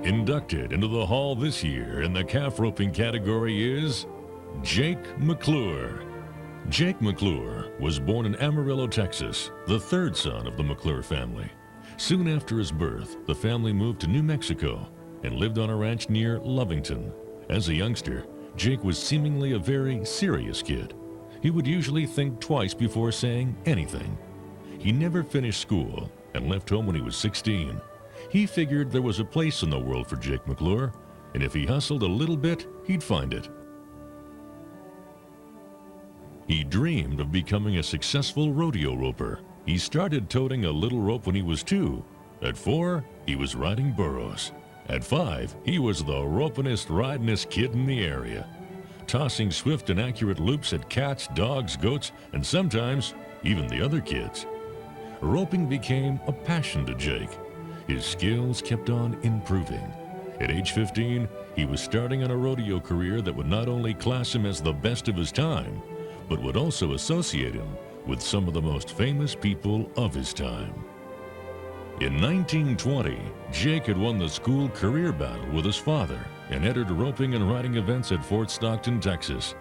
Inducted into the Hall this year in the calf roping category is Jake McClure. Jake McClure was born in Amarillo, Texas, the third son of the McClure family. Soon after his birth, the family moved to New Mexico and lived on a ranch near Lovington. As a youngster, Jake was seemingly a very serious kid. He would usually think twice before saying anything. He never finished school and left home when he was 16. He figured there was a place in the world for Jake McClure, and if he hustled a little bit, he'd find it. He dreamed of becoming a successful rodeo roper. He started toting a little rope when he was 2. At 4, he was riding burros. At 5, he was the ropinest, ridingest kid in the area, tossing swift and accurate loops at cats, dogs, goats, and sometimes even the other kids. Roping became a passion to Jake. His skills kept on improving. At age 15, he was starting on a rodeo career that would not only class him as the best of his time, but would also associate him with some of the most famous people of his time. In 1920, Jake had won the school career battle with his father and entered roping and riding events at Fort Stockton, Texas.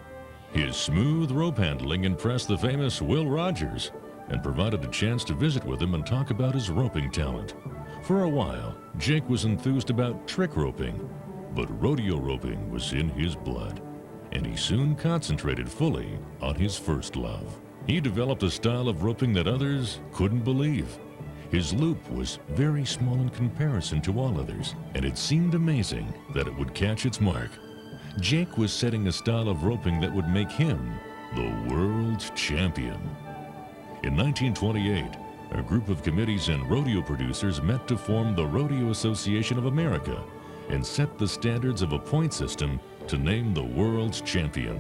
His smooth rope handling impressed the famous Will Rogers and provided a chance to visit with him and talk about his roping talent. For a while, Jake was enthused about trick roping, but rodeo roping was in his blood, and he soon concentrated fully on his first love. He developed a style of roping that others couldn't believe. His loop was very small in comparison to all others, and it seemed amazing that it would catch its mark. Jake was setting a style of roping that would make him the world's champion. In 1928, a group of committees and rodeo producers met to form the Rodeo Association of America and set the standards of a point system to name the world's champion.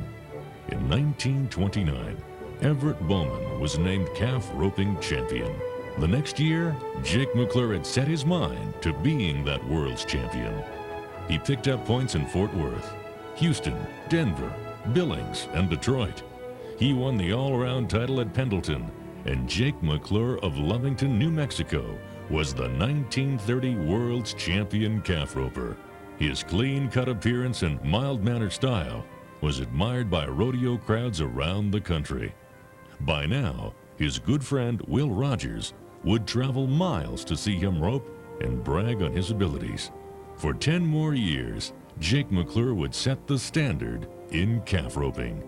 In 1929, Everett Bowman was named calf roping champion. The next year, Jake McClure had set his mind to being that world's champion. He picked up points in Fort Worth, Houston, Denver, Billings, and Detroit. He won the all-around title at Pendleton, and Jake McClure of Lovington, New Mexico, was the 1930 world's champion calf roper. His clean-cut appearance and mild-mannered style was admired by rodeo crowds around the country. By now, his good friend Will Rogers would travel miles to see him rope and brag on his abilities. For 10 more years, Jake McClure would set the standard in calf roping.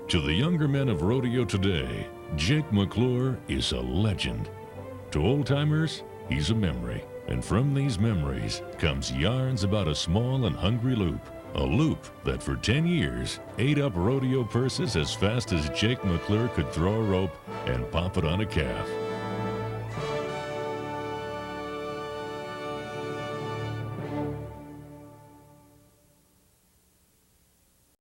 To the younger men of rodeo today, Jake McClure is a legend. To old-timers, he's a memory. And from these memories comes yarns about a small and hungry loop. A loop that for 10 years ate up rodeo purses as fast as Jake McClure could throw a rope and pop it on a calf.